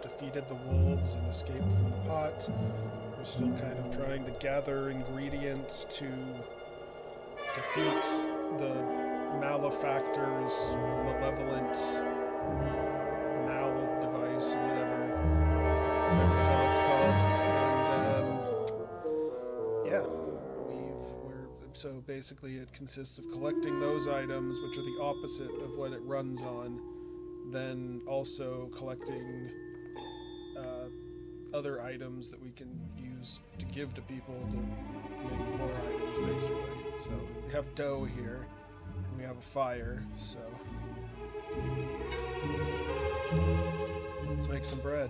defeated the wolves and escaped from the pot. We're still kind of trying to gather ingredients to defeat the malefactor's malevolent mal device or whatever the hell it's called. And so basically it consists of collecting those items, which are the opposite of what it runs on, then also collecting other items that we can use to give to people to make more items, basically. So we have dough here, and we have a fire, so let's make some bread.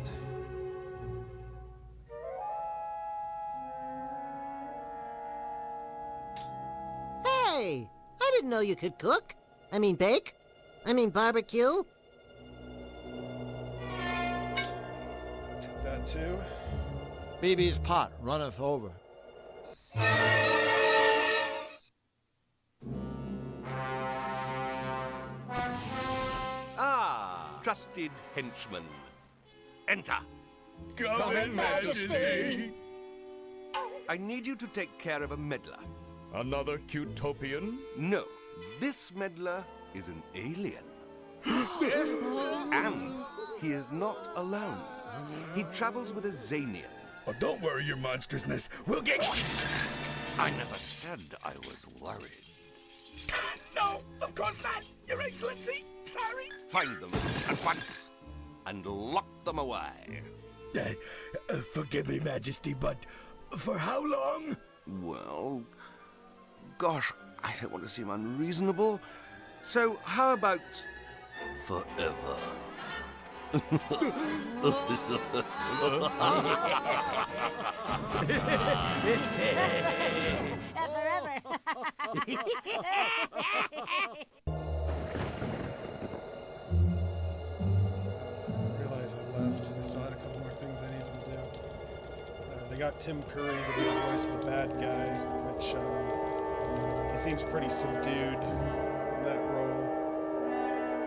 Hey, I didn't know you could cook. I mean bake. I mean barbecue. Take that too. BB's pot runneth over. Ah, trusted henchman. Enter. Come in, Majesty. I need you to take care of a meddler. Another Cutopian? No, this meddler is an alien. And he is not alone. He travels with a Zanian. Oh, don't worry, your monstrousness. We'll get... I never said I was worried. No, of course not, Your Excellency. Sorry. Find them at once and lock them away. Forgive me, Majesty, but for how long? Well, gosh, I don't want to seem unreasonable. So how about forever? Forever. Realize I left. I still had a couple more things I needed to do. They got Tim Curry to be the voice of the bad guy, which he seems pretty subdued in that role,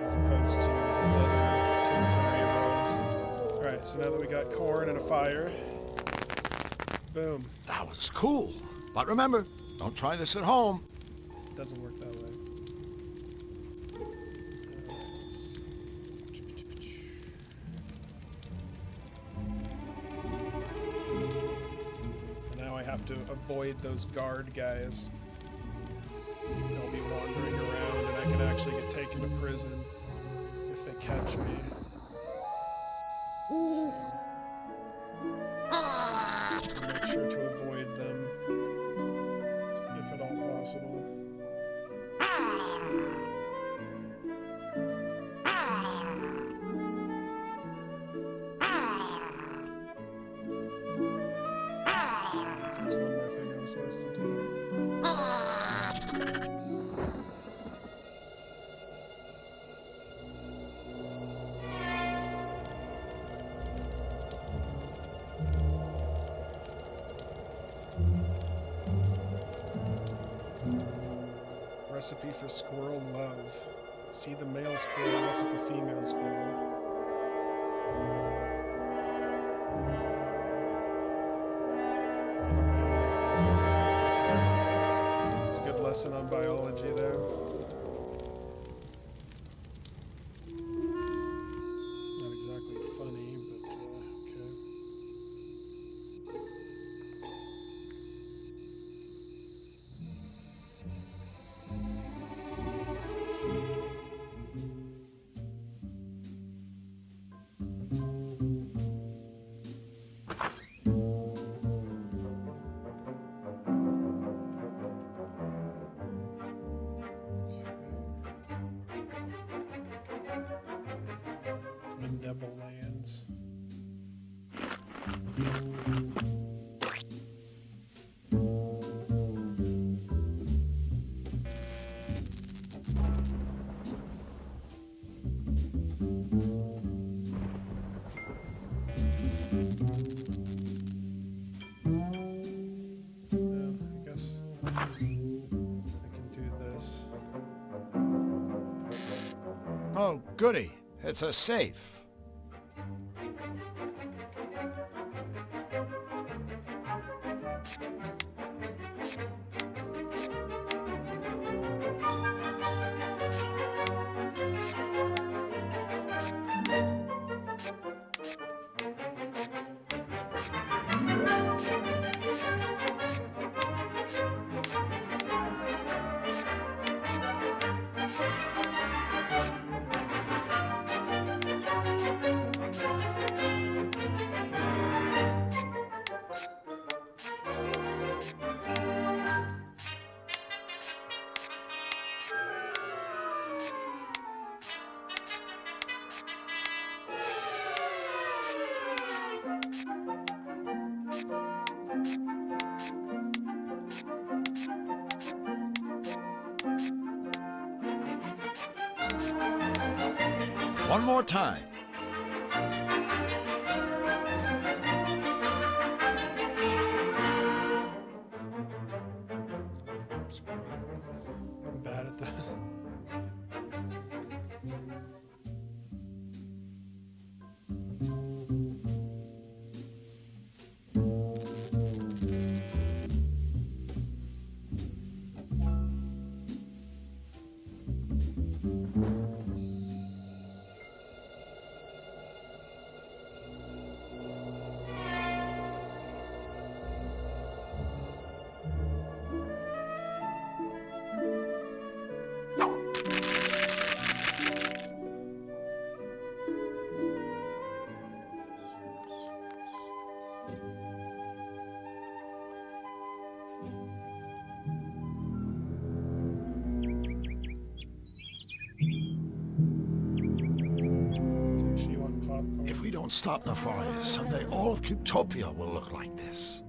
as opposed to his other Tim Curry roles. Alright, so now that we got corn and a fire, boom. That was cool. But remember, don't try this at home. It doesn't work that way. Let's see. Now I have to avoid those guard guys. They'll be wandering around and I can actually get taken to prison if they catch me. Make sure to avoid them if at all possible. There's one more thing I was supposed to do. Recipe for squirrel love. See the male squirrel, look at the female squirrel. It's a good lesson on biology there. Not exactly funny, but okay. Benevolence. I guess I can do this. Oh, goody. It's a safe. One more time. I'm bad at this. So you want popcorn? If we don't stop Nefarious, someday all of Cutopia will look like this.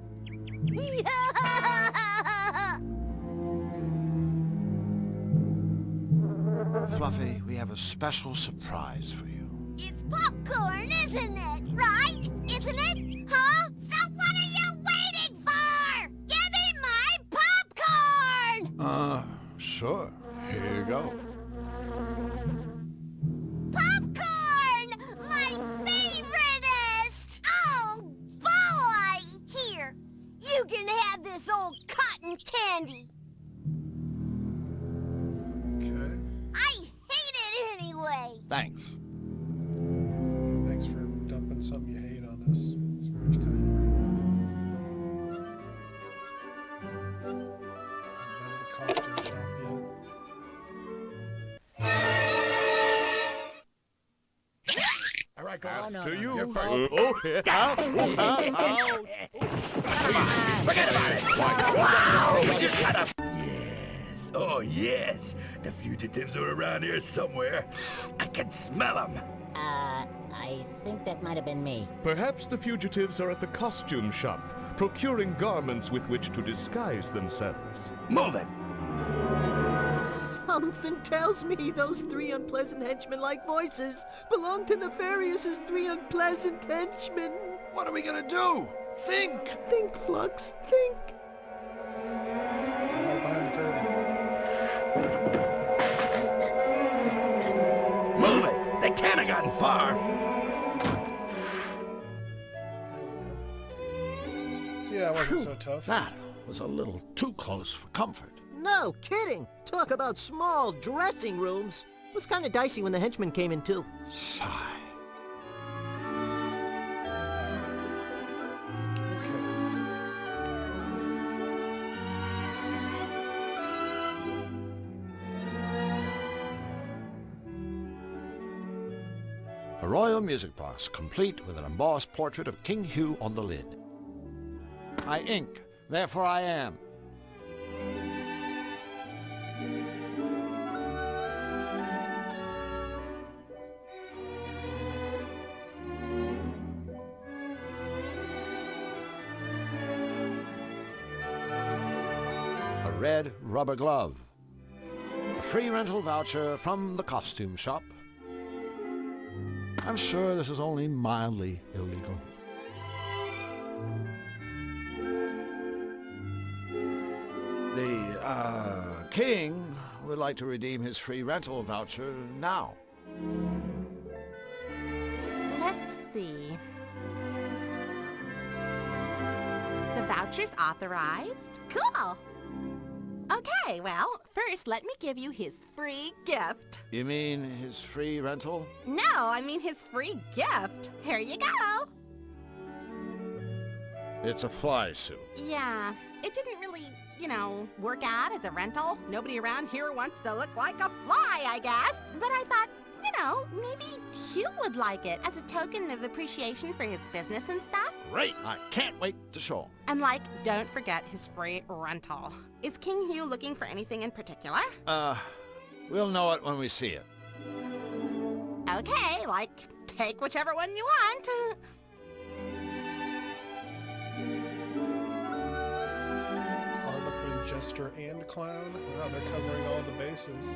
Fluffy, we have a special surprise for you. It's popcorn, isn't it? Right? Isn't it? Huh? So what are you waiting for? Give me my popcorn! Sure. Here you go. Popcorn! My favoriteest! Oh, boy! Here, you can have this old cotton candy. Okay. I hate it anyway. Thanks. Thanks for dumping something you hate on us. It's very kind of you. Been to the costume shop yet? All right, go on. To you. You're first. Okay. Forget about it. Why? Just shut up. Yes. Oh, yes. The fugitives are around here somewhere. I can smell them. I think that might have been me. Perhaps the fugitives are at the costume shop, procuring garments with which to disguise themselves. Move it. Something tells me those three unpleasant henchmen-like voices belong to Nefarious's three unpleasant henchmen. What are we gonna do? Think! Think, Flux, think. Right behind the curtain. Move it. They can't have gotten far. See, that wasn't so tough. That was a little too close for comfort. No kidding. Talk about small dressing rooms. It was kind of dicey when the henchmen came in, too. Sigh. A royal music box, complete with an embossed portrait of King Hugh on the lid. I ink, therefore I am. A red rubber glove. A free rental voucher from the costume shop. I'm sure this is only mildly illegal. The, king would like to redeem his free rental voucher now. Let's see. The voucher's authorized. Cool. Okay, well, first let me give you his free gift. You mean his free rental? No, I mean his free gift. Here you go. It's a fly suit. Yeah, it didn't really, work out as a rental. Nobody around here wants to look like a fly, I guess. But I thought, maybe Hugh would like it as a token of appreciation for his business and stuff. Great! I can't wait to show him. And don't forget his free rental. Is King Hugh looking for anything in particular? We'll know it when we see it. Okay, take whichever one you want. Harlequin, jester, and clown. Wow, they're covering all the bases.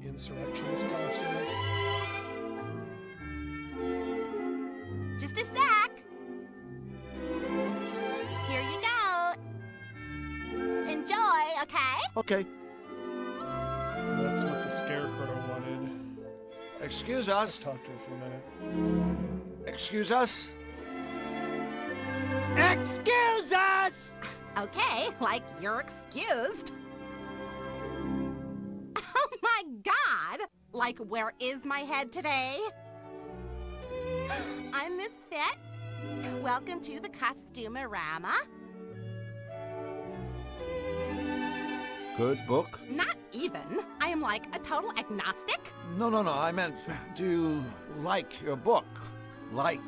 insurrectionist costume. Just a sec. Here you go. Enjoy, okay? Okay. That's what the Scarecrow wanted. Excuse Let's us. talk to her for a minute. Excuse us. Excuse us! Okay, like you're excused. Oh my god! Like, where is my head today? I'm Misfit. Welcome to the Costumerama. Good book? Not even. I am like a total agnostic. No, I meant, do you like your book? Like,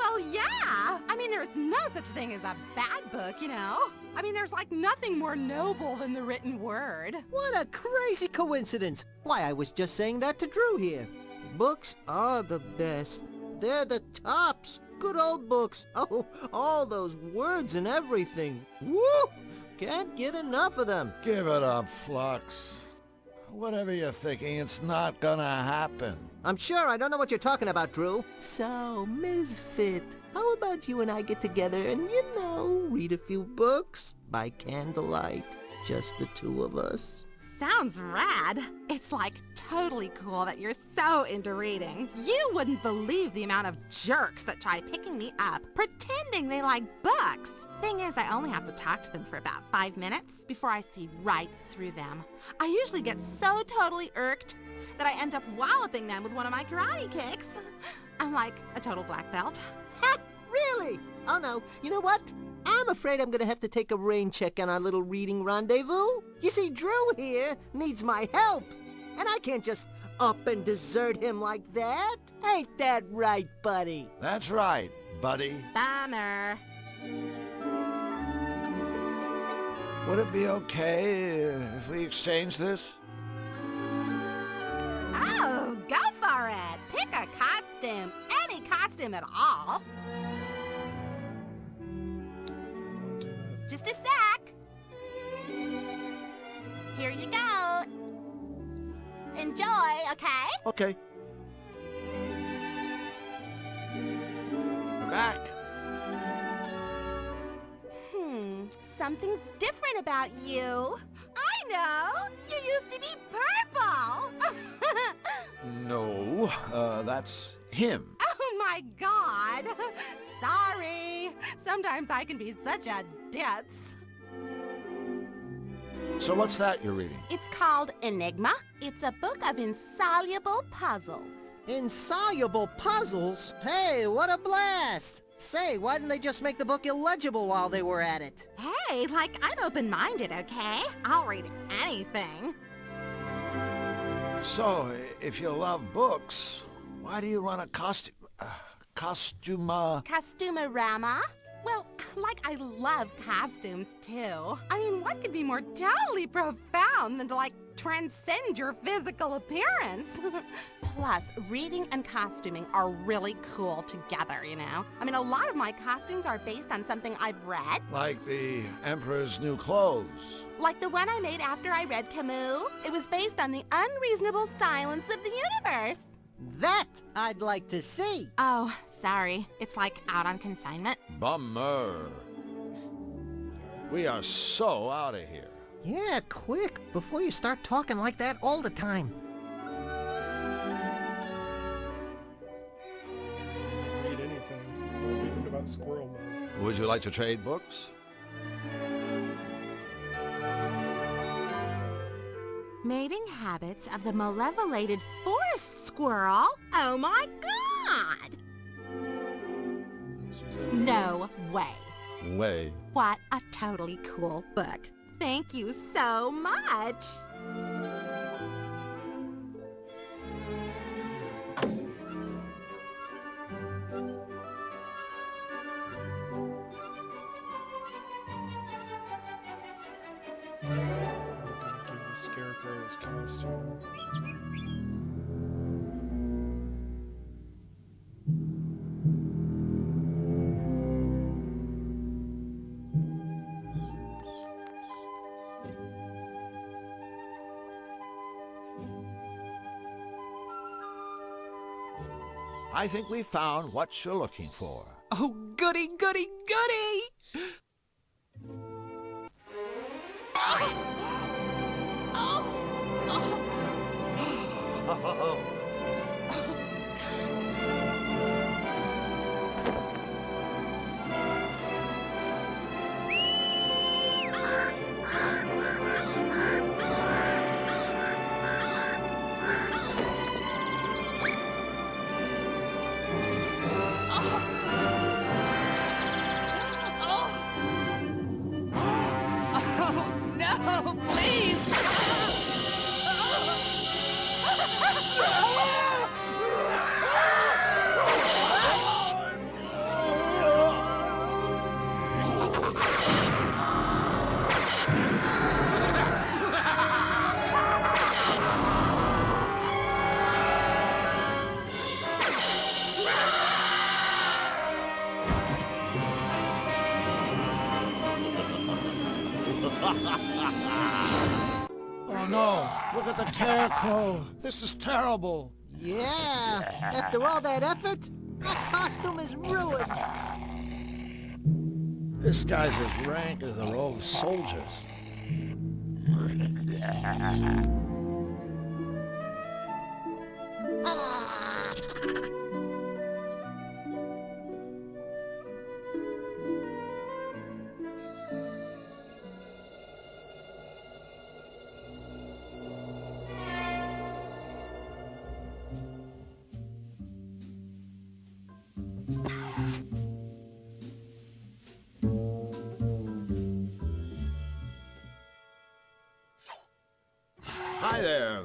Well, yeah. I mean, there's no such thing as a bad book, you know? I mean, there's like nothing more noble than the written word. What a crazy coincidence! Why, I was just saying that to Drew here. Books are the best. They're the tops. Good old books. Oh, all those words and everything. Woo! Can't get enough of them. give it up, Flux. Whatever you're thinking, it's not gonna happen. I'm sure I don't know what you're talking about, Drew. So, Misfit, how about you and I get together and, read a few books by candlelight? Just the two of us. Sounds rad. It's like totally cool that you're so into reading. You wouldn't believe the amount of jerks that try picking me up, pretending they like books. Thing is, I only have to talk to them for about 5 minutes before I see right through them. I usually get so totally irked that I end up walloping them with one of my karate kicks. I'm like a total black belt. Ha! Really? Oh no, you know what? I'm afraid I'm gonna have to take a rain check on our little reading rendezvous. You see, Drew here needs my help, and I can't just up and desert him like that. Ain't that right, buddy? That's right, buddy. Bummer. Would it be okay if we exchange this? Oh, go for it. Pick a costume. Any costume at all. I'll do that. Just a sec. Here you go. Enjoy, okay? Okay. We're back. Something's different about you. I know. You used to be purple. No, that's him. Oh my god. Sorry. Sometimes I can be such a ditz. So what's that you're reading? It's called Enigma. It's a book of insoluble puzzles. Insoluble puzzles? Hey, what a blast! Say, why didn't they just make the book illegible while they were at it? Hey, like, I'm open-minded, okay? I'll read anything. So, if you love books, why do you run a costume... Costumerama? Well, like, I love costumes, too. I mean, what could be more totally profound than to, like, transcend your physical appearance? Plus, reading and costuming are really cool together, you know? I mean, a lot of my costumes are based on something I've read. Like the Emperor's New Clothes. Like the one I made after I read Camus. It was based on the unreasonable silence of the universe. That I'd like to see. Oh, sorry. It's like out on consignment. Bummer. We are so out of here. Yeah, quick, before you start talking like that all the time. Read anything. We'll read it about squirrel love. Would you like to trade books? Mating habits of the malevolated forest squirrel? Oh my god! She's in. No way. Way. What a totally cool book. Thank you so much. Let's see. I'm gonna give the Scarecrow his costume. I think we found what you're looking for. Oh, goody, goody, goody! No, please! Oh no, look at the carecrow. This is terrible. Yeah, after all that effort, that costume is ruined. This guy's as rank as a row of soldiers. Hi there,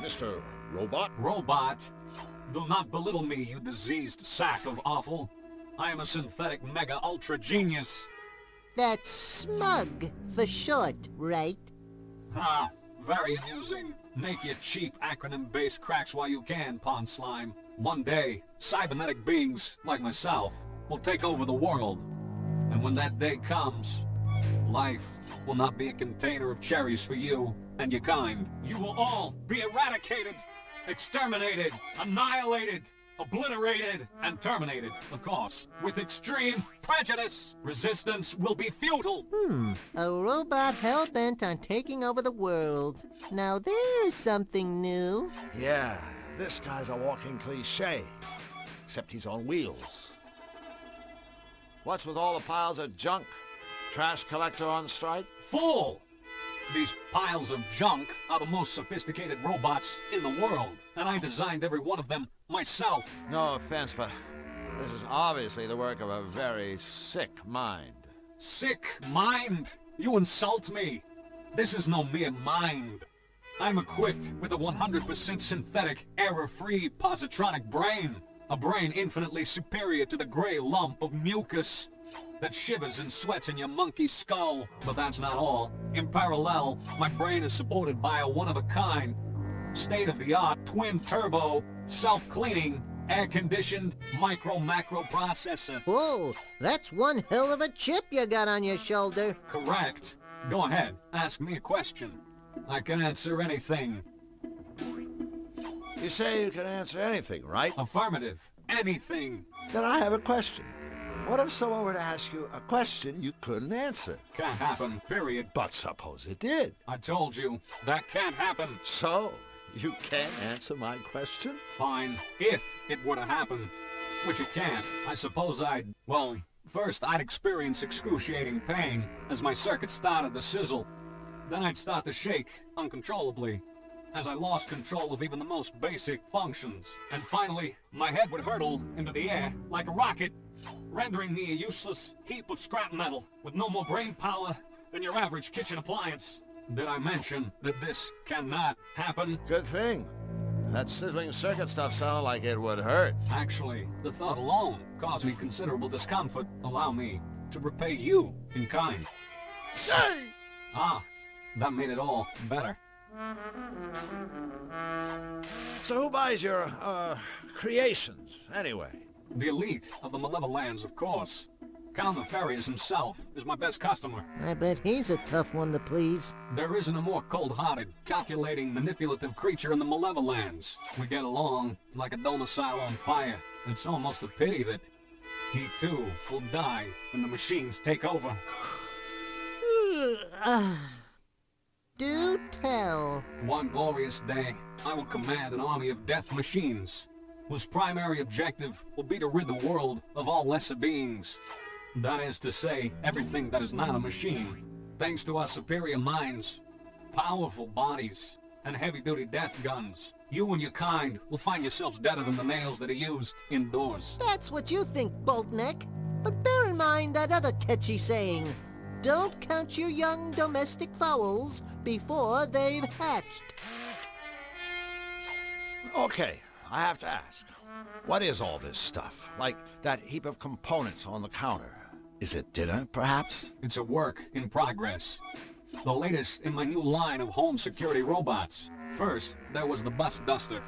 Mr. Robot. Robot? Do not belittle me, you diseased sack of offal. I am a synthetic mega ultra genius. That's smug for short, right? Ha! Very amusing. Make your cheap acronym-based cracks while you can, pond slime. One day, cybernetic beings, like myself, will take over the world. And when that day comes, life will not be a container of cherries for you and your kind. You will all be eradicated, exterminated, annihilated, obliterated, and terminated, of course, with extreme prejudice. Resistance will be futile. A robot hell-bent on taking over the world. Now there's something new. Yeah, this guy's a walking cliche, except he's on wheels. What's with all the piles of junk? Trash collector on strike? Fool! These piles of junk are the most sophisticated robots in the world, and I designed every one of them myself. No offense, but this is obviously the work of a very sick mind. Sick mind? You insult me. This is no mere mind. I'm equipped with a 100% synthetic, error-free positronic brain. A brain infinitely superior to the gray lump of mucus that shivers and sweats in your monkey skull. But that's not all. In parallel, my brain is supported by a one-of-a-kind, state-of-the-art, twin-turbo, self-cleaning, air-conditioned micro-macro processor. Whoa, that's one hell of a chip you got on your shoulder. Correct. Go ahead, ask me a question. I can answer anything. You say you can answer anything, right? Affirmative. Anything. Then I have a question. What if someone were to ask you a question you couldn't answer? Can't happen, period. But suppose it did. I told you, that can't happen. So, you can't answer my question? Fine, if it were to happen. Which it can't. I suppose well, first I'd experience excruciating pain as my circuits started to sizzle. Then I'd start to shake uncontrollably as I lost control of even the most basic functions. And finally, my head would hurtle into the air like a rocket, rendering me a useless heap of scrap metal with no more brain power than your average kitchen appliance. Did I mention that this cannot happen? Good thing. That sizzling circuit stuff sounded like it would hurt. Actually, the thought alone caused me considerable discomfort. Allow me to repay you in kind. Ah, that made it all better. So who buys your, creations, anyway? The elite of the Malevolence, of course. Count Nefarious himself is my best customer. I bet he's a tough one to please. There isn't a more cold-hearted, calculating, manipulative creature in the Malevolence. We get along like a domicile on fire. It's almost a pity that he, too, will die when the machines take over. Do tell. One glorious day, I will command an army of death machines, whose primary objective will be to rid the world of all lesser beings. That is to say, everything that is not a machine. Thanks to our superior minds, powerful bodies, and heavy-duty death guns, you and your kind will find yourselves deader than the nails that are used indoors. That's what you think, Boltneck. But bear in mind that other catchy saying, don't count your young domestic fowls before they've hatched. Okay, I have to ask. What is all this stuff? Like that heap of components on the counter. Is it dinner, perhaps? It's a work in progress. The latest in my new line of home security robots. First, there was the Bus Duster,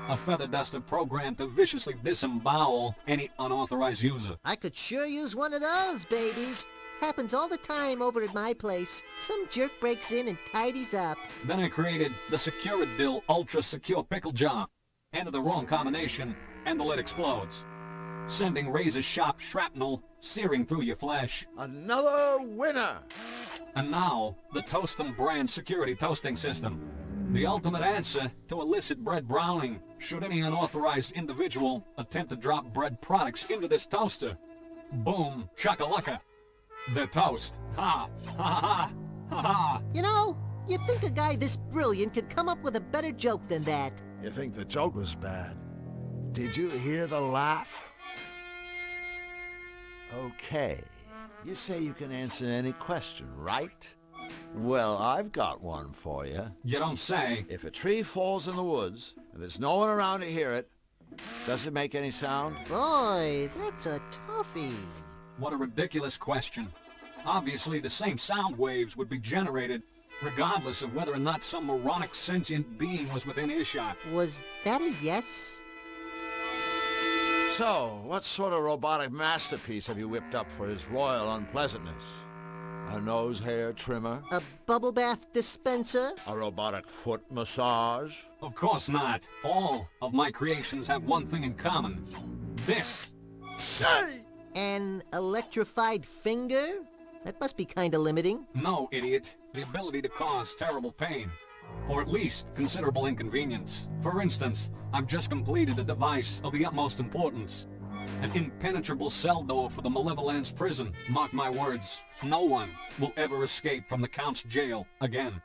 a feather duster programmed to viciously disembowel any unauthorized user. I could sure use one of those, babies. Happens all the time over at my place. Some jerk breaks in and tidies up. Then I created the Securidill Ultra Secure Pickle Jar. Enter the wrong combination, and the lid explodes, sending razor-sharp shrapnel searing through your flesh. Another winner! And now, the Toastum brand security toasting system. The ultimate answer to illicit bread browning, should any unauthorized individual attempt to drop bread products into this toaster. Boom, shakalaka. The toast. Ha, ha, ha, ha, ha. You know, you'd think a guy this brilliant could come up with a better joke than that. You think the joke was bad? Did you hear the laugh? Okay. You say you can answer any question, right? Well, I've got one for you. You don't say. If a tree falls in the woods, and there's no one around to hear it, does it make any sound? Boy, that's a toughie. What a ridiculous question. Obviously, the same sound waves would be generated regardless of whether or not some moronic sentient being was within earshot. Was that a yes? So, what sort of robotic masterpiece have you whipped up for his royal unpleasantness? A nose hair trimmer? A bubble bath dispenser? A robotic foot massage? Of course not. All of my creations have one thing in common. This. An electrified finger? That must be kinda limiting. No, idiot. The ability to cause terrible pain. Or at least considerable inconvenience. For instance, I've just completed a device of the utmost importance. An impenetrable cell door for the Malevolence prison. Mark my words, no one will ever escape from the Count's jail again.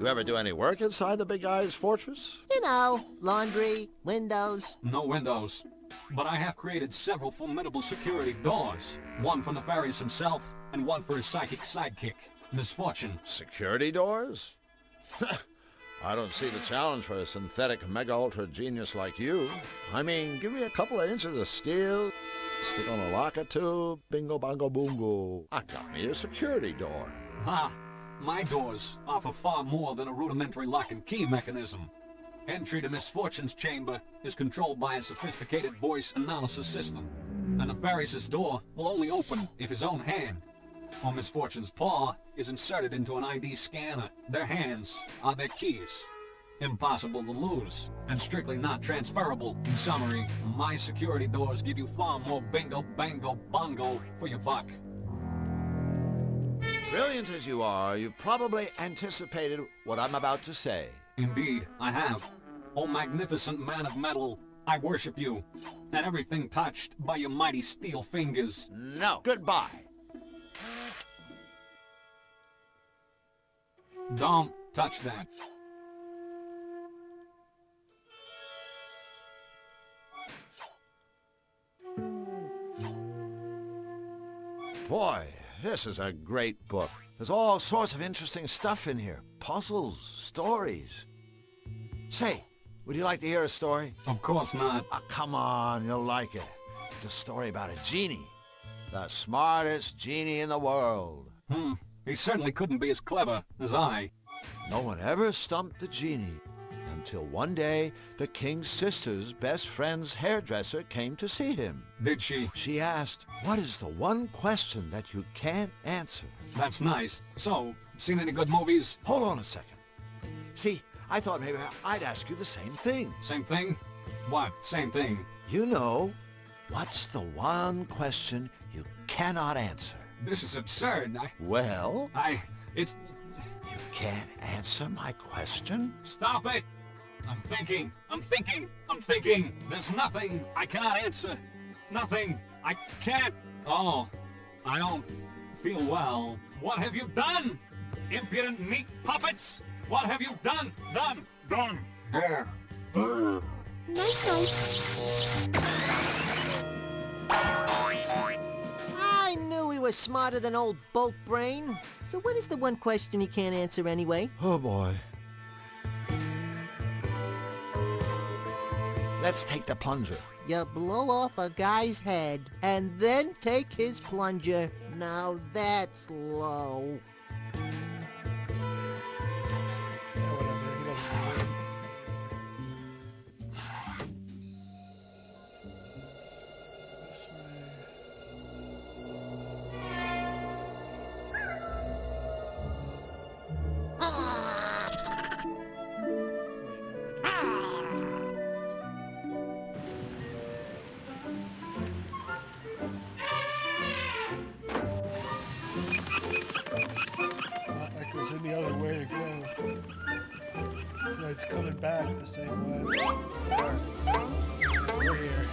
You ever do any work inside the big guy's fortress? You know, laundry, windows. No windows. But I have created several formidable security doors. One for Nefarious himself, and one for his psychic sidekick, Misfortune. Security doors? I don't see the challenge for a synthetic mega-ultra genius like you. I mean, give me a couple of inches of steel, stick on a lock or two, bingo bongo boongo. I got me a security door. Ha! My doors offer far more than a rudimentary lock and key mechanism. Entry to Misfortune's chamber is controlled by a sophisticated voice analysis system. A Nefarious' door will only open if his own hand, or Misfortune's paw, is inserted into an ID scanner. Their hands are their keys. Impossible to lose, and strictly not transferable. In summary, my security doors give you far more bingo, bango, bongo for your buck. Brilliant as you are, you probably anticipated what I'm about to say. Indeed, I have. O magnificent man of metal, I worship you, and everything touched by your mighty steel fingers. No. Goodbye. Don't touch that. Boy, this is a great book. There's all sorts of interesting stuff in here. Puzzles, stories. Say, would you like to hear a story? Of course not. Oh, come on, you'll like it. It's a story about a genie. The smartest genie in the world. He certainly couldn't be as clever as I. No one ever stumped the genie, and until one day the king's sister's best friend's hairdresser came to see him. Did she? She asked, "What is the one question that you can't answer?" That's nice. So, seen any good movies? Hold on a second. See, I thought maybe I'd ask you the same thing. Same thing? What? Same thing? You know, what's the one question you cannot answer? This is absurd. Well, It's... you can't answer my question? Stop it! I'm thinking. There's nothing I cannot answer. Nothing. I can't. Oh, I don't feel well. What have you done? Impudent meat puppets! What have you done? Done! I knew he was smarter than old Bolt Brain. So what is the one question he can't answer anyway? Oh boy. Let's take the plunger. You blow off a guy's head and then take his plunger. Now that's low. Yeah, whatever. He doesn't know. This way. Not like there's any other way to go. No, it's coming back the same way. We're here.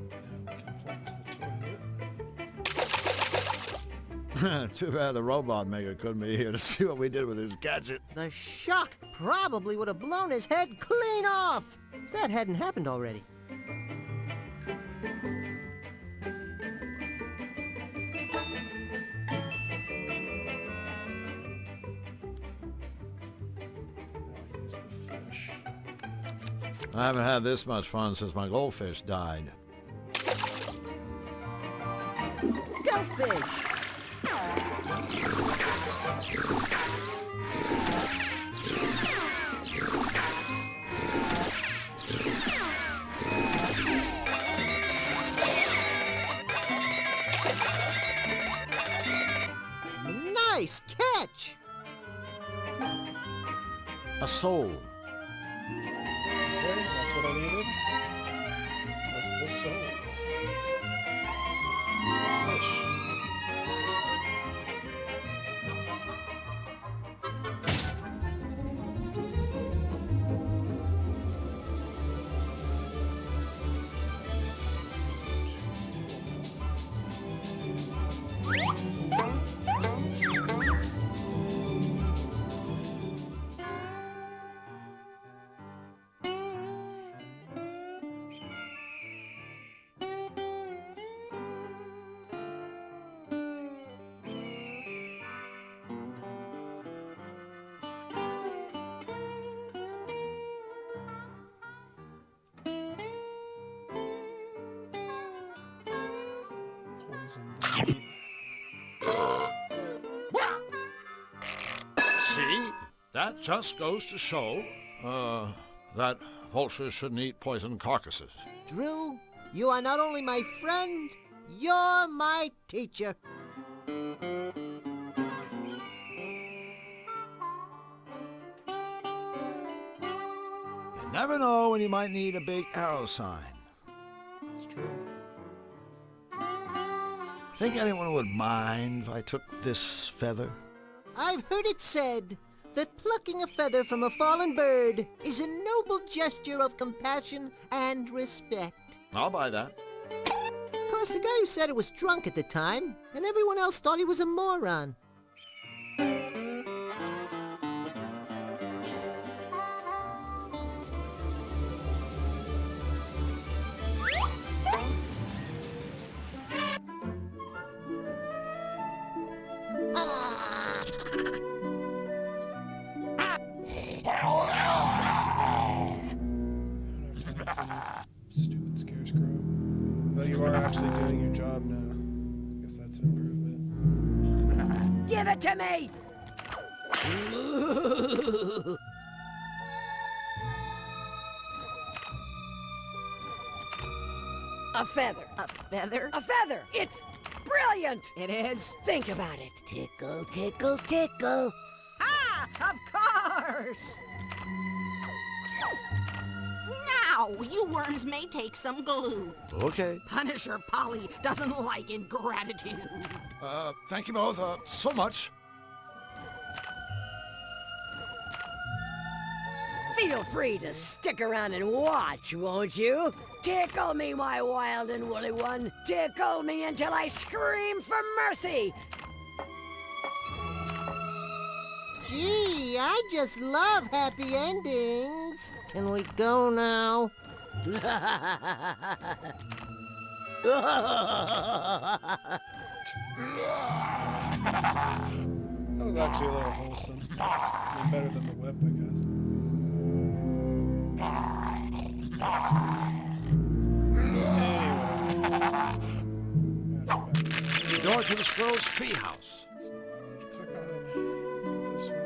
Now we can close the toilet. Too bad the robot maker couldn't be here to see what we did with his gadget. The shock probably would have blown his head clean off. If that hadn't happened already. Use the fish. I haven't had this much fun since my goldfish died. Go fish! Nice catch! A soul. Okay, that's what I needed. That's the soul. That's fish. Poison the meat. See? That just goes to show, that vultures shouldn't eat poisoned carcasses. Drew, you are not only my friend, you're my teacher. You never know when you might need a big arrow sign. It's true. Think anyone would mind if I took this feather? I've heard it said that plucking a feather from a fallen bird is a noble gesture of compassion and respect. I'll buy that. Of course, the guy who said it was drunk at the time, and everyone else thought he was a moron. Stupid scarecrow. actually doing your job now. I guess that's an improvement. Give it to me! A feather. A feather? A feather! It's brilliant! It is. Think about it. Tickle, tickle, tickle. Ah, of course! Now, you worms may take some glue. Okay. Punisher Polly doesn't like ingratitude. Thank you both so much. Feel free to stick around and watch, won't you? Tickle me, my wild and woolly one. Tickle me until I scream for mercy. Gee, I just love happy endings. Can we go now? That was actually a little wholesome. I mean, better than the whip, I guess. The door to the Squirrel's treehouse. Click on this way.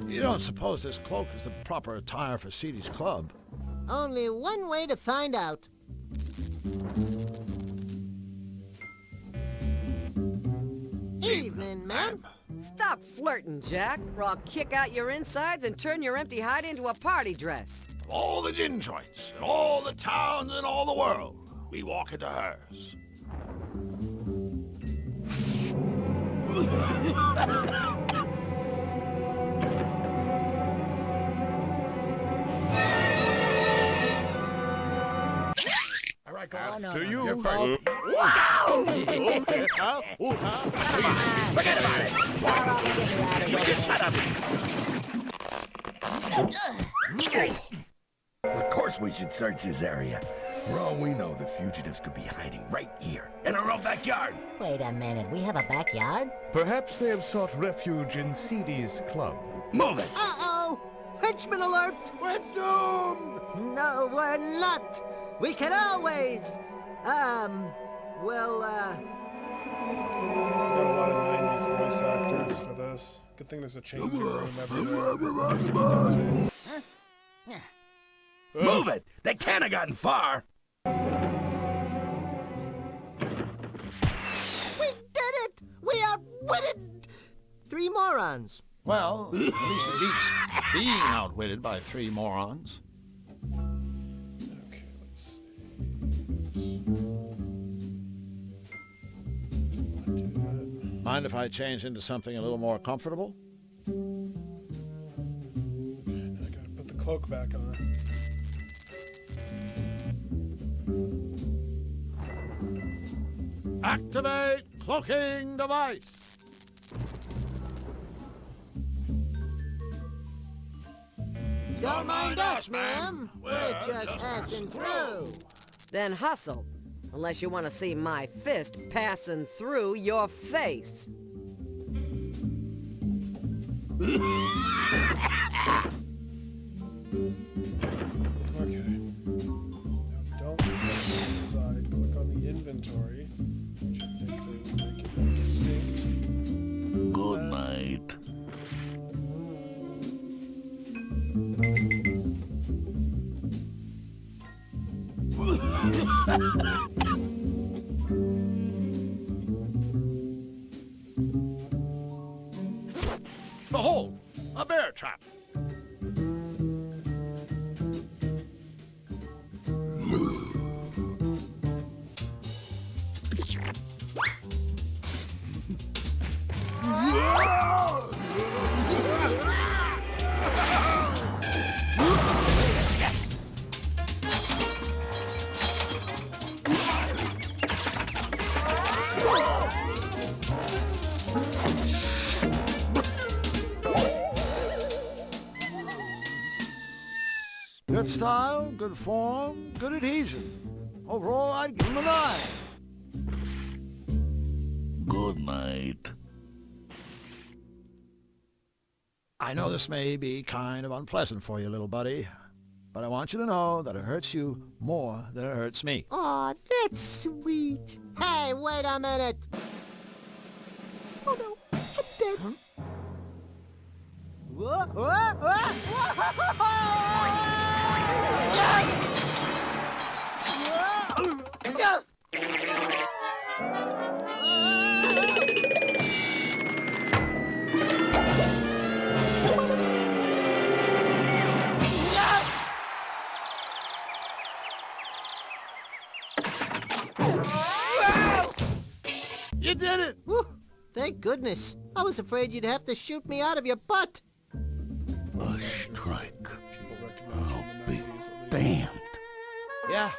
You don't suppose this cloak is the proper attire for Seedy's club? Only one way to find out. Evening, ma'am. Stop flirting, Jack, or I'll kick out your insides and turn your empty hide into a party dress. Of all the gin joints, in all the towns in all the world, we walk into hers. All right, go on. After you. You're first. Forget about it. You just shut up. Of course we should search this area. For all we know, the fugitives could be hiding right here, in our own backyard. Wait a minute, we have a backyard? Perhaps they have sought refuge in Seedy's club. Move it! Uh-oh! Henchman alert! We're doomed! No, we're not! We can always... Got a lot of 90s voice actors for this. Good thing there's a changing room everywhere. Move it! They can't have gotten far! We did it! We outwitted 3 morons. Well, at least it beats being outwitted by 3 morons. Okay, let's see. Do that. Mind if I change into something a little more comfortable? Now I gotta put the cloak back on. Activate cloaking device. Don't mind us, ma'am. We're just passing through. Then hustle, unless you want to see my fist passing through your face. Okay. Now don't click inside. Click on the inventory, which I think they will make it more distinct. Good night. Behold, a bear trap. Good style, good form, good adhesion. Overall, I'd give him a 9. Good night. I know this may be kind of unpleasant for you, little buddy, but I want you to know that it hurts you more than it hurts me. Aw, that's sweet. Hey, wait a minute. Oh no, I'm dead. Huh? Whoa, whoa, whoa, You did it! Whew, thank goodness. I was afraid you'd have to shoot me out of your butt. A strike. People recognize I'll from the be 90s at least. damned. Yeah,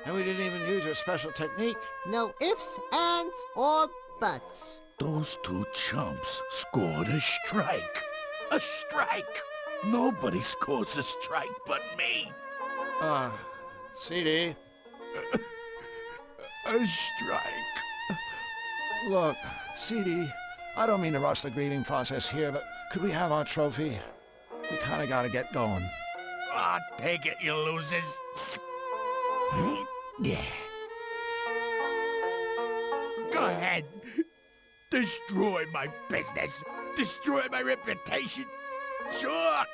and we didn't even use your special technique. No ifs, ands, or buts. Those two chumps scored a strike. A strike! Nobody scores a strike but me. CD, A strike. look, CD, I don't mean to rush the grieving process here, but could we have our trophy? We kind of got to get going. Ah, take it, you losers. Yeah. Go ahead. Destroy my business. Destroy my reputation. Sure.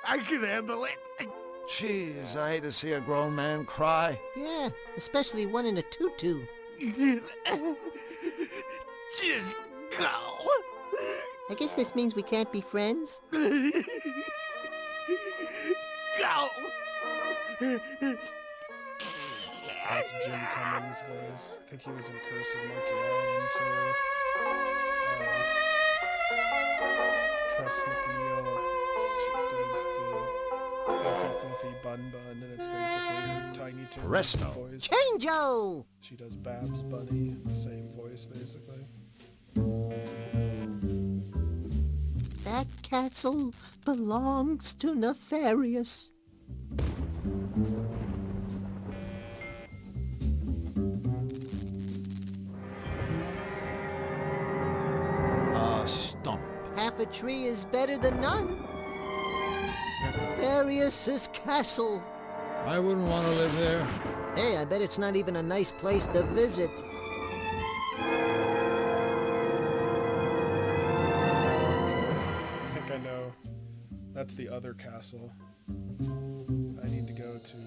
I can handle it. Jeez, I hate to see a grown man cry. Yeah, especially one in a tutu. Just go. I guess this means we can't be friends. Go. That's Jim Cummings' voice. I think he was in Curse of Monkey Island too. Tress McNeil does the Fluffy Bun Bun, and it's basically her Tiny Tim Presto. voice. Chango! She does Babs Bunny, the same voice basically. That castle belongs to Nefarious. Stump. Half a tree is better than none. Nefarious's castle. I wouldn't want to live there. Hey, I bet it's not even a nice place to visit. I think I know. That's the other castle. I need to go to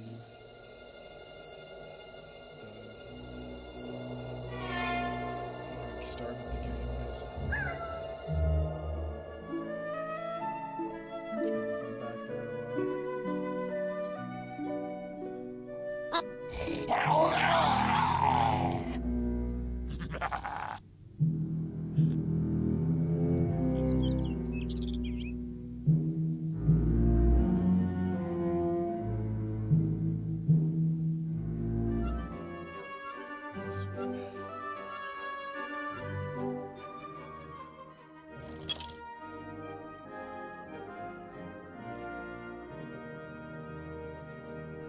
start at the beginning, basically. Haven't been back there in a while. This way.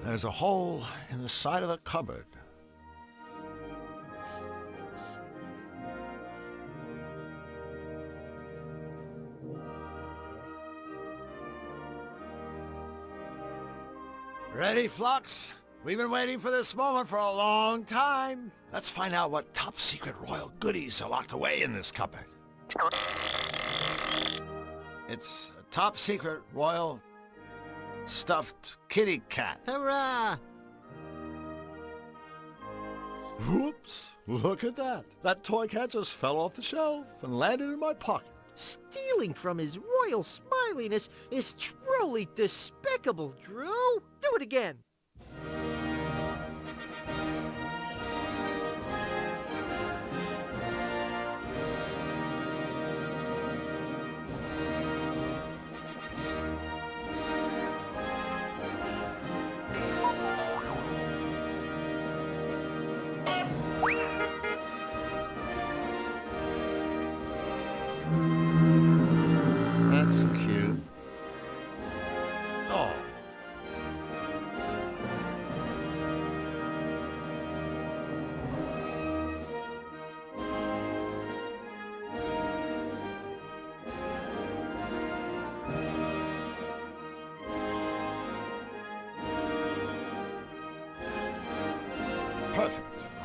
There's a hole in the side of the cupboard. Ready, Flux? We've been waiting for this moment for a long time. Let's find out what top secret royal goodies are locked away in this cupboard. It's a top secret royal stuffed kitty cat. Hurrah! Whoops! Look at that. That toy cat just fell off the shelf and landed in my pocket. Stealing from his royal smiliness is truly despicable, Drew. Do it again. That's cute. Oh,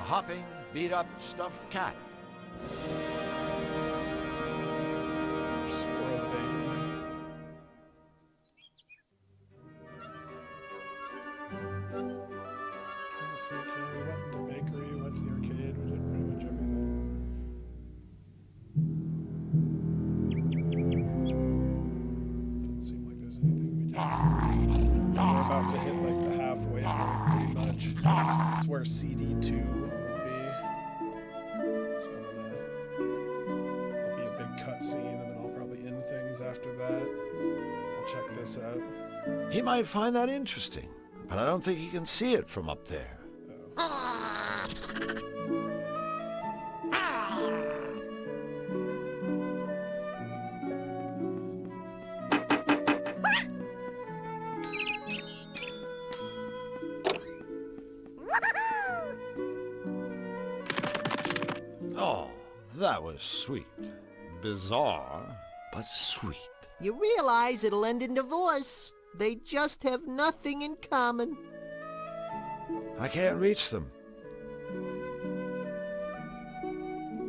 hopping, beat-up stuffed cat. Squirrel bait. Let's see, okay, we went to the bakery, we went to the arcade, we did pretty much everything. Doesn't seem like there's anything we did. We're about to hit like the halfway point, pretty much. It's where CD2 would be. So it'll be a big cutscene, and then I'll probably end things after that. I'll check this out. He might find that interesting, but I don't think he can see it from up there. Oh, that was sweet. Bizarre, but sweet. You realize it'll end in divorce. They just have nothing in common. I can't reach them.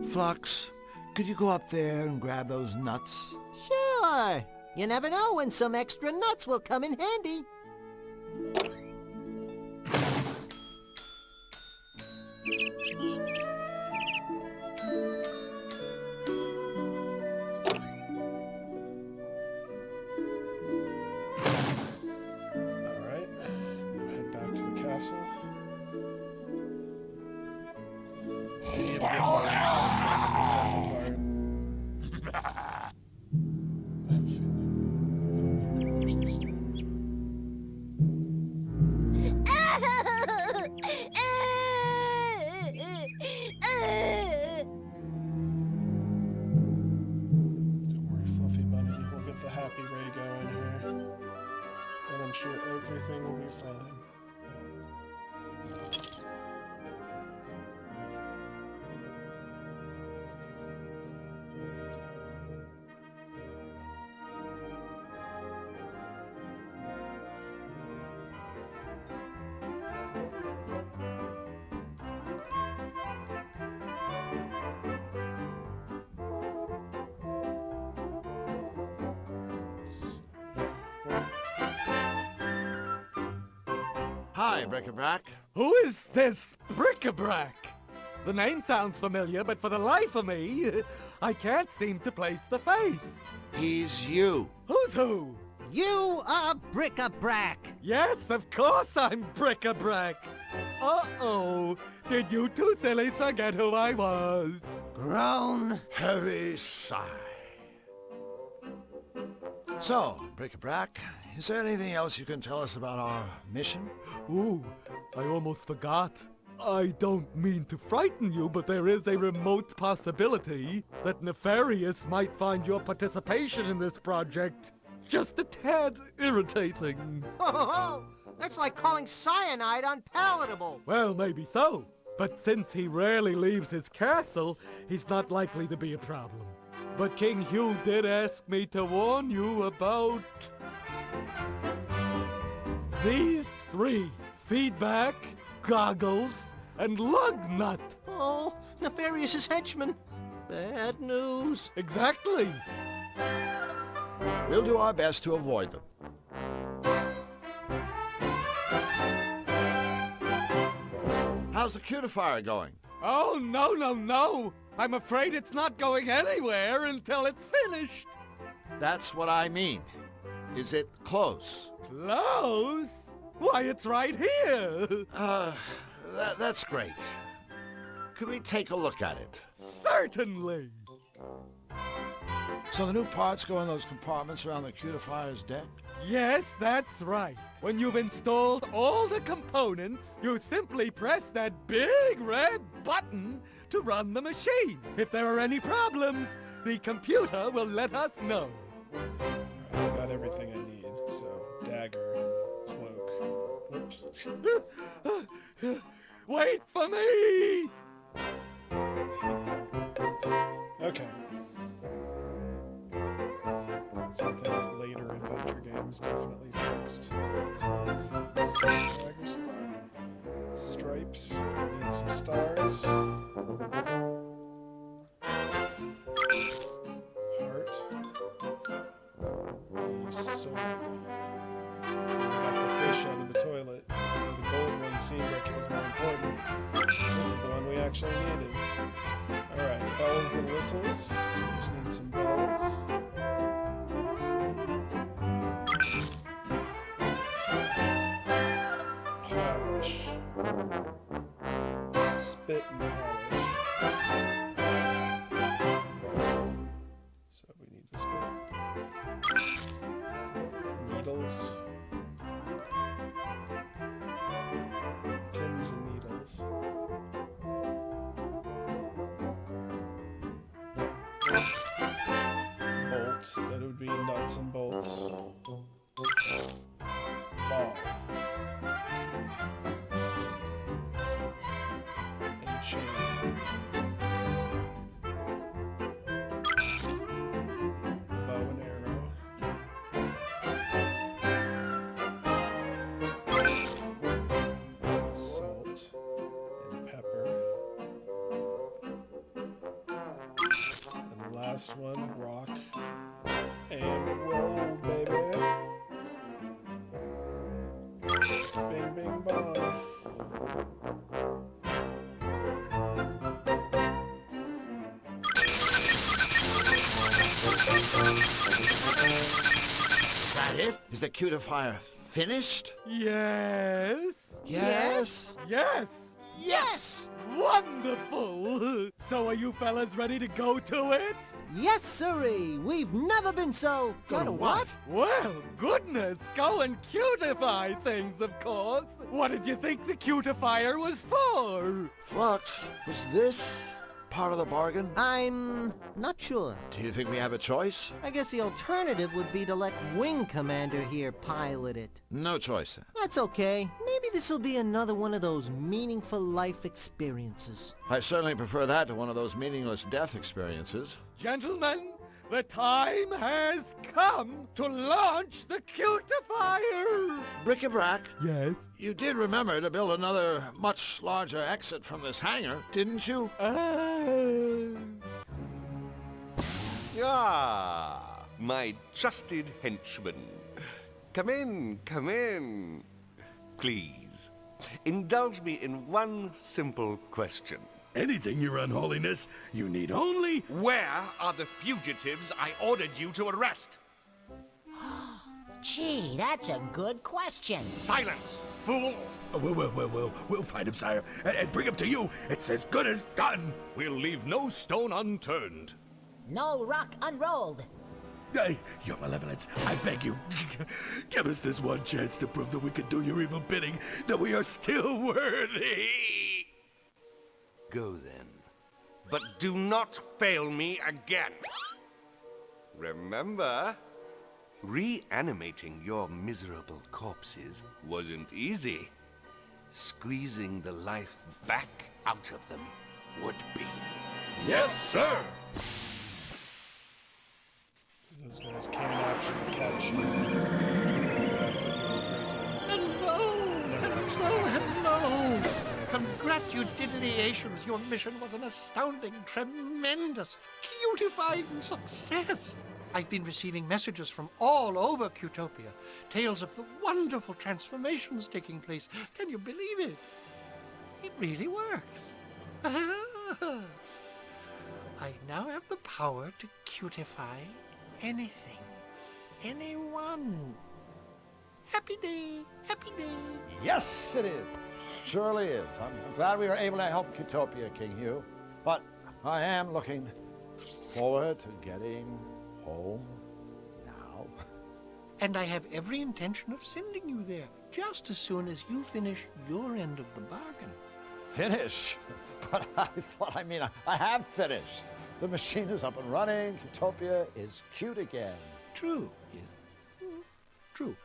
Flux, could you go up there and grab those nuts? Sure. You never know when some extra nuts will come in handy. Alright, now head back to the castle. I need to get more interest in the second part. I have a feeling. Where's the storm? Don't worry, Fluffy Bunny. We'll get the happy ray going here. And I'm sure everything will be fine. Hi, Bric-a-Brac. Who is this Bric-a-Brac? The name sounds familiar, but for the life of me, I can't seem to place the face. He's you. Who's who? You are Bric-a-Brac. Yes, of course I'm Bric-a-Brac. Uh-oh. Did you two sillies forget who I was? Grown. Heavy sigh. So, Bric-a-Brac, is there anything else you can tell us about our mission? Ooh, I almost forgot. I don't mean to frighten you, but there is a remote possibility that Nefarious might find your participation in this project just a tad irritating. Ho ho ho! That's like calling cyanide unpalatable. Well, maybe so. But since he rarely leaves his castle, he's not likely to be a problem. But King Hugh did ask me to warn you about these three: feedback, goggles, and lug nut. Oh, Nefarious's henchmen. Bad news. Exactly. We'll do our best to avoid them. How's the cutifier going? Oh, no. I'm afraid it's not going anywhere until it's finished. That's what I mean. Is it close? Close? Why, it's right here. That's great. Could we take a look at it? Certainly. So the new parts go in those compartments around the cutifier's deck? Yes, that's right. When you've installed all the components, you simply press that big red button to run the machine. If there are any problems, the computer will let us know. I've got everything I need, so dagger, cloak. Whoops. Wait for me! Okay. Something that later adventure games definitely fixed. Cloak, dagger spot, stripes. I need need some stars. Heart. Soul. So I got the fish out of the toilet. The gold one seemed like it was more important. This is the one we actually needed. Alright, bells and whistles. So we just need some bells. Polish. Spit and polish. So we need the spit. Needles. Pins and needles. Bolts. That would be nuts and bolts. Ball. And chain. Bow and arrow. Salt and pepper. And the last one, rock and roll, baby. Bing, bing, bong. Is that it? Is the cutifier finished? Yes. Yes. Yes. Yes! Wonderful! So are you fellas ready to go to it? Yes, sirree. We've never been so... Go to what? Well, goodness, go and cutify things, of course. What did you think the cutifier was for? Flux, was this part of the bargain? I'm not sure. Do you think we have a choice? I guess the alternative would be to let Wing Commander here pilot it. No choice then. That's okay. Maybe this'll be another one of those meaningful life experiences. I certainly prefer that to one of those meaningless death experiences. Gentlemen, the time has come to launch the cutifier! Bric-a-brac, Yes? you did remember to build another much larger exit from this hangar, didn't you? Ah, my trusted henchman. Come in, come in. Please, indulge me in one simple question. Anything, Your Unholiness. You need only... Where are the fugitives I ordered you to arrest? Gee, that's a good question. Silence, fool! We'll find him, sire, and bring him to you. It's as good as done. We'll leave no stone unturned. No rock unrolled. Your Malevolence, I beg you, give us this one chance to prove that we can do your evil bidding, that we are still worthy. Go then. But do not fail me again. Remember, reanimating your miserable corpses wasn't easy. Squeezing the life back out of them would be. Yes, sir. Those guys can't actually catch you. Hello! Congratulations! Your mission was an astounding, tremendous, cutifying success. I've been receiving messages from all over Cutopia, tales of the wonderful transformations taking place. Can you believe it? It really works. I now have the power to cutify anything, anyone. Happy day, happy day. Yes, it is. Surely is. I'm glad we were able to help Cutopia, King Hugh. But I am looking forward to getting home now. And I have every intention of sending you there, just as soon as you finish your end of the bargain. Finish? But I have finished. The machine is up and running. Cutopia is cute again. True. True.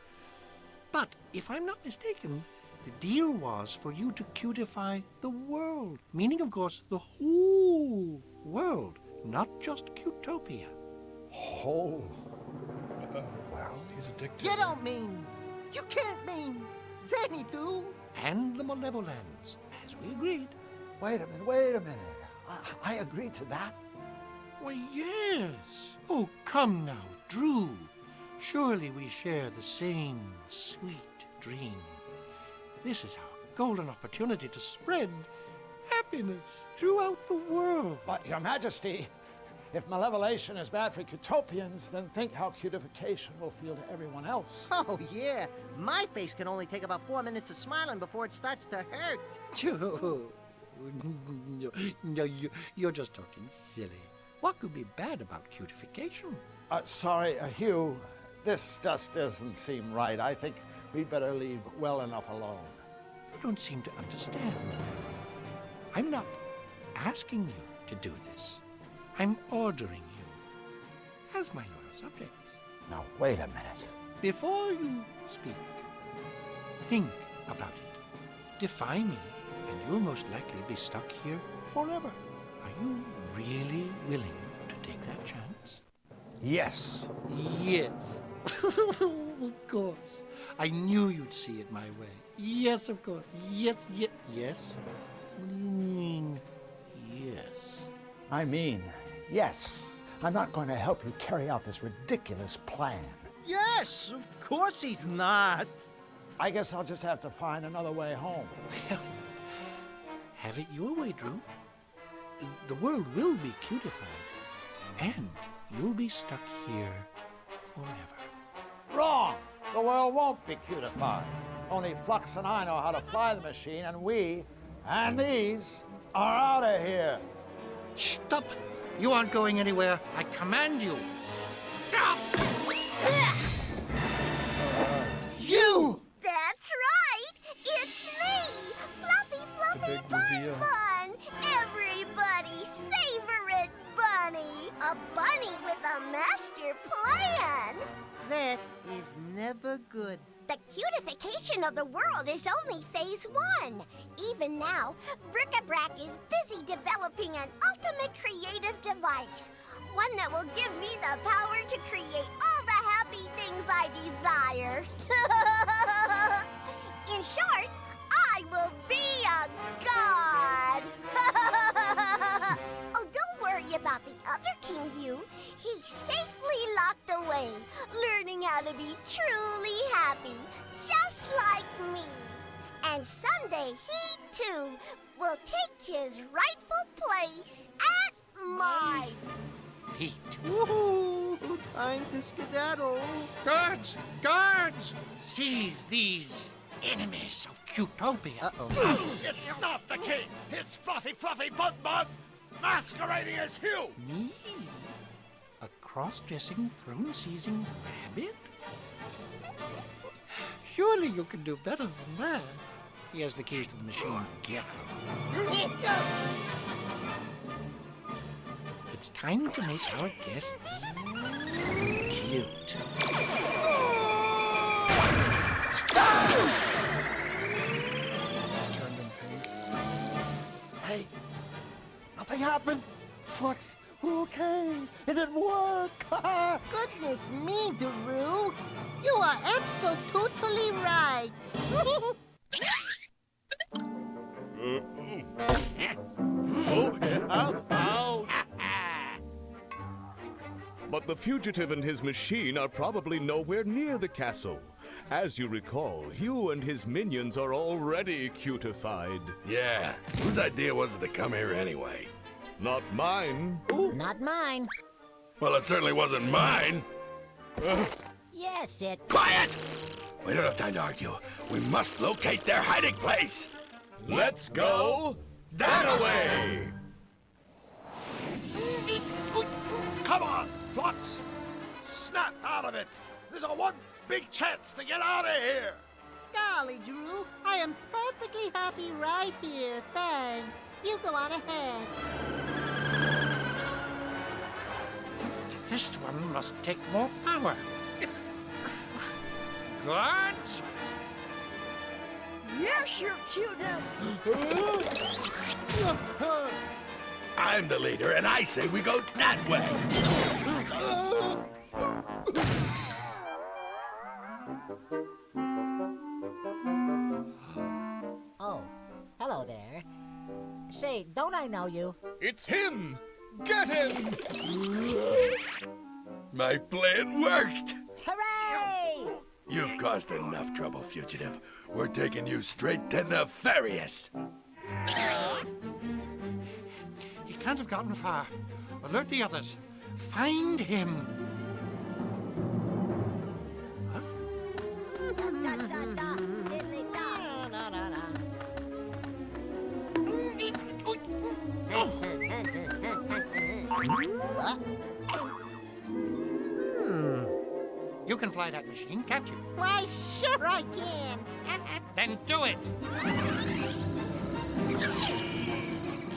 But if I'm not mistaken, the deal was for you to cutify the world. Meaning, of course, the whole world, not just Cutopia. Whole? Well, he's addicted. You don't mean... You can't mean... Xanadu? And the Malevolence, as we agreed. Wait a minute. I agreed to that. Why, yes. Oh, come now, Drew. Surely we share the same sweet dream. This is our golden opportunity to spread happiness throughout the world. But, Your Majesty, if malevolation is bad for Cutopians, then think how cutification will feel to everyone else. Oh, yeah. My face can only take about 4 minutes of smiling before it starts to hurt. No, you're just talking silly. What could be bad about cutification? Sorry, Hugh. This just doesn't seem right. I think we'd better leave well enough alone. You don't seem to understand. I'm not asking you to do this. I'm ordering you as my loyal subjects. Now, wait a minute. Before you speak, think about it. Defy me, and you'll most likely be stuck here forever. Are you really willing to take that chance? Yes. Yes. Of course. I knew you'd see it my way. Yes, of course. Yes. What do you mean, yes? I mean, yes. I'm not going to help you carry out this ridiculous plan. Yes, of course he's not. I guess I'll just have to find another way home. Well, have it your way, Drew. The world will be cutified, and you'll be stuck here forever. Wrong! The world won't be cutified. Only Flux and I know how to fly the machine, and we, and these, are out of here. Stop! You aren't going anywhere. I command you. Stop! You! That's right! It's me! Fluffy big Bun reveal. Bun! Everybody's favorite bunny! A bunny with a master plan! That is never good. The cutification of the world is only phase 1. Even now, Bric-a-Brac is busy developing an ultimate creative device. One that will give me the power to create all the happy things I desire. In short, I will be a god. Oh, don't worry about the other King Hugh. He's safely locked away, learning how to be truly happy, just like me. And someday he, too, will take his rightful place at my Feet. Woohoo! Time to skedaddle. Guards! Guards! Seize these enemies of Cutopia. Uh-oh. It's not the king! It's Fluffy Bun Bun, masquerading as Hugh! Me? A cross-dressing, throne-seizing rabbit? Surely you can do better than that. He has the keys to the machine. Get him. It's time to make our guests cute. Just turned him pink. Hey, nothing happened. Flux, we're okay. It didn't work. Goodness me, Daru. You are absolutely right. But the fugitive and his machine are probably nowhere near the castle. As you recall, Hugh and his minions are already cutified. Yeah, whose idea was it to come here anyway? Not mine. Not mine. Well, it certainly wasn't mine. Yes, it. Quiet! We don't have time to argue. We must locate their hiding place. Let's go that away! Come on, Flux. Snap out of it. There's a one big chance to get out of here. Golly, Drew, I am perfectly happy right here. Thanks. You go on ahead. This one must take more power. Guards! Yes, your cuteness! I'm the leader, and I say we go that way. Oh, hello there. Say, don't I know you? It's him! Get him! My plan worked! Hooray! You've caused enough trouble, fugitive. We're taking you straight to Nefarious. He can't have gotten far. Alert the others. Find him. You can fly that machine, can't you? Why, sure I can. Then do it!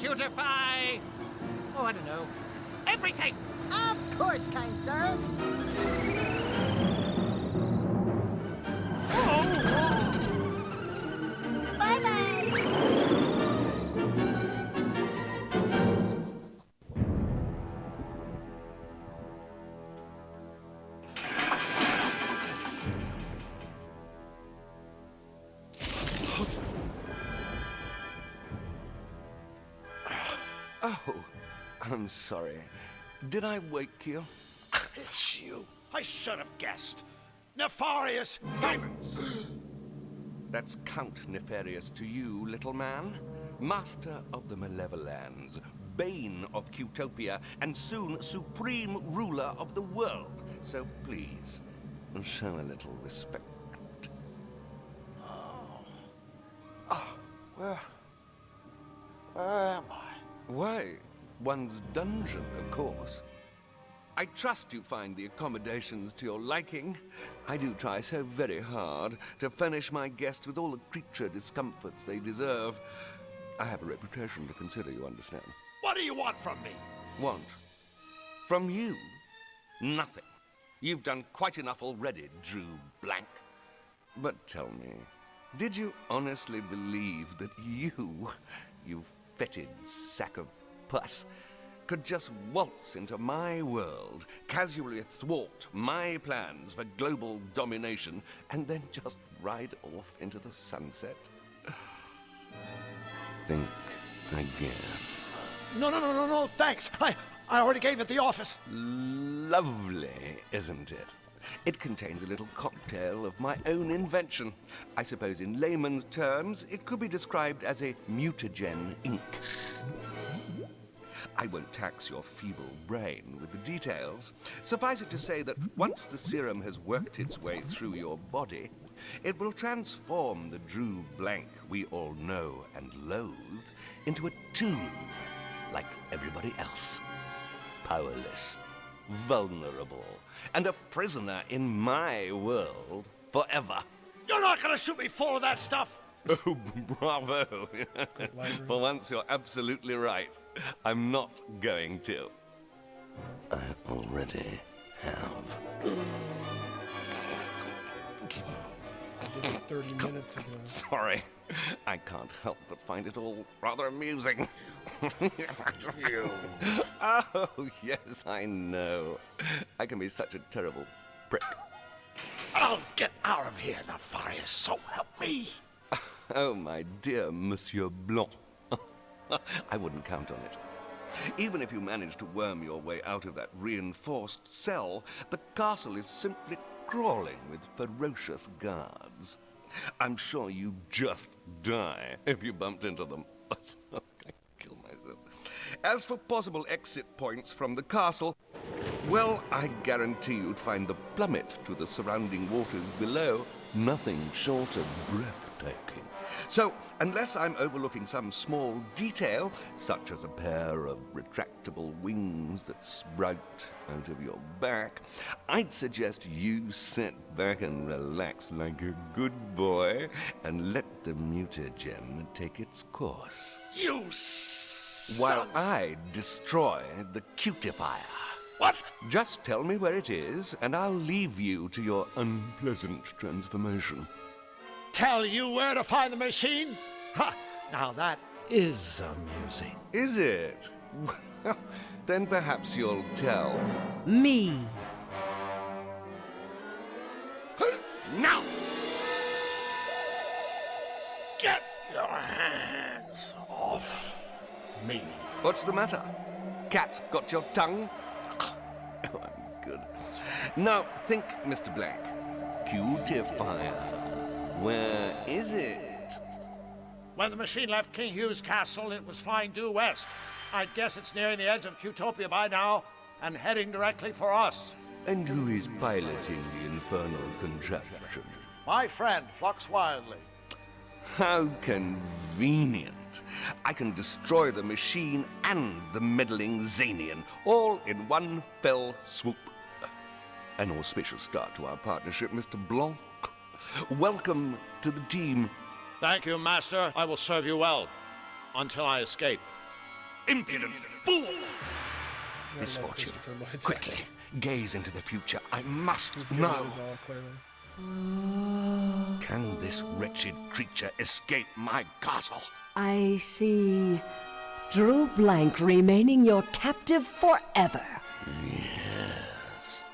Cutify! Oh, I don't know. Everything! Of course, kind sir. Oh, I'm sorry. Did I wake you? It's you. I should have guessed. Nefarious! Silence! That's Count Nefarious to you, little man. Master of the Malevolans, bane of Qtopia, and soon supreme ruler of the world. So please, show a little respect. Where am I? Why, one's dungeon, of course. I trust you find the accommodations to your liking. I do try so very hard to furnish my guests with all the creature discomforts they deserve. I have a reputation to consider, you understand. What do you want from me? Want? From you? Nothing. You've done quite enough already, Drew Blank. But tell me, did you honestly believe that you fetid sack of pus, could just waltz into my world, casually thwart my plans for global domination, and then just ride off into the sunset? Think again. No, thanks. I already gave it the office. Lovely, isn't it? It contains a little cocktail of my own invention. I suppose in layman's terms, it could be described as a mutagen ink. I won't tax your feeble brain with the details. Suffice it to say that once the serum has worked its way through your body, it will transform the Drew Blank we all know and loathe into a toon, like everybody else. Powerless, vulnerable, and a prisoner in my world forever. You're not gonna shoot me full of that stuff! Oh, bravo. For once, you're absolutely right. I'm not going to. I already have. I did it 30 minutes ago. Sorry. I can't help but find it all rather amusing. Oh, yes, I know. I can be such a terrible prick. I'll get out of here, Nefarious, so help me! Oh, my dear Monsieur Blanc. I wouldn't count on it. Even if you manage to worm your way out of that reinforced cell, the castle is simply crawling with ferocious guards. I'm sure you'd just die if you bumped into them. I'd kill myself. As for possible exit points from the castle, well, I guarantee you'd find the plummet to the surrounding waters below nothing short of breathtaking. So, unless I'm overlooking some small detail, such as a pair of retractable wings that sprout out of your back, I'd suggest you sit back and relax like a good boy and let the mutagen take its course. You While I destroy the cutifier. What? Just tell me where it is, and I'll leave you to your unpleasant transformation. Tell you where to find the machine? Ha! Now that is amusing. Is it? Well, then perhaps you'll tell Me. Now! Get your hands off me. What's the matter? Cat got your tongue? Oh, I'm good. Now, think, Mr. Blank. Cutifier. Where is it? When the machine left King Hugh's castle, it was flying due west. I guess it's nearing the edge of Cutopia by now and heading directly for us. And who is piloting the infernal contraption? My friend, Flux Wildly. How convenient. I can destroy the machine and the meddling Zanian, all in one fell swoop. An auspicious start to our partnership, Mr. Blanc. Welcome to the team. Thank you, Master. I will serve you well. Until I escape. Impudent fool! Misfortune. Quickly, gaze into the future. I must know. Can this wretched creature escape my castle? I see Drew Blank remaining your captive forever. Yes.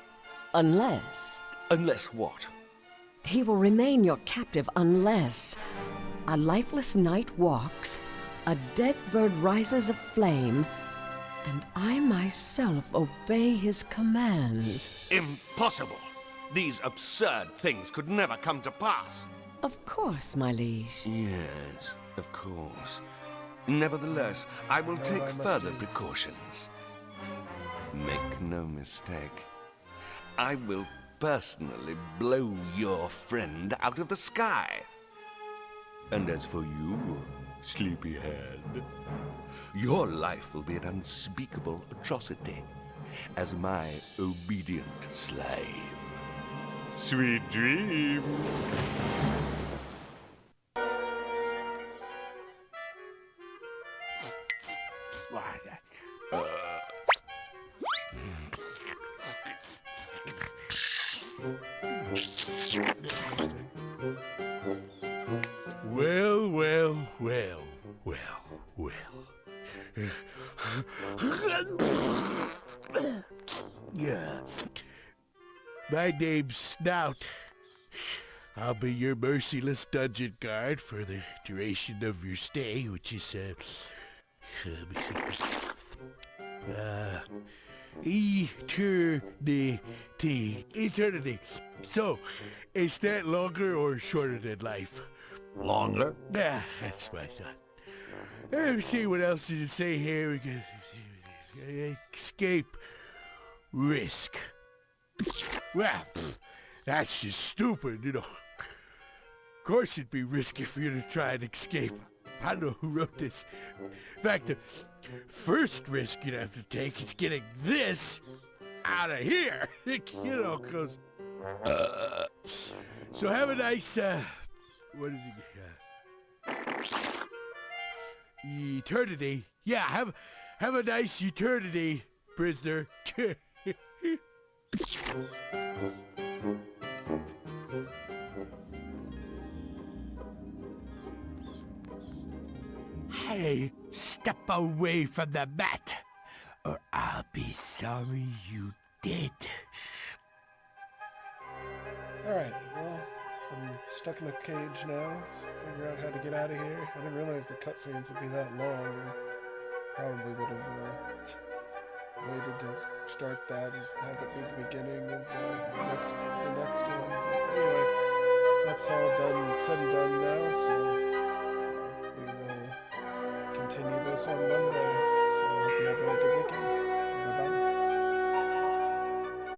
Unless... Unless what? He will remain your captive unless a lifeless knight walks, a dead bird rises aflame, and I myself obey his commands. Impossible! These absurd things could never come to pass. Of course, my liege. Yes, of course. Nevertheless, I will take further precautions. Make no mistake. I will personally blow your friend out of the sky. And as for you, sleepyhead, your life will be an unspeakable atrocity as my obedient slave. Sweet dreams. Well, well, well, well, well. Yeah. My name's Snout. I'll be your merciless dungeon guard for the duration of your stay, which is, let me see. Eternity. So, is that longer or shorter than life? Longer? Nah, that's what I thought. Let me see what else did it say here. We can escape risk. Well, that's just stupid, you know. Of course it'd be risky for you to try and escape. I don't know who wrote this. In fact, the first risk you'd have to take is getting this out of here. You know, because... So have a nice, what is it? Eternity. Yeah, have a nice eternity, prisoner. Hey, step away from the mat, or I'll be sorry you did. Alright, well, I'm stuck in a cage now. Let's figure out how to get out of here. I didn't realize the cutscenes would be that long. I probably would have waited to start that and have it be the beginning of the next one. But anyway, that's all done, said and done now, so we will continue this on Monday. So I hope you have a good weekend. Bye-bye.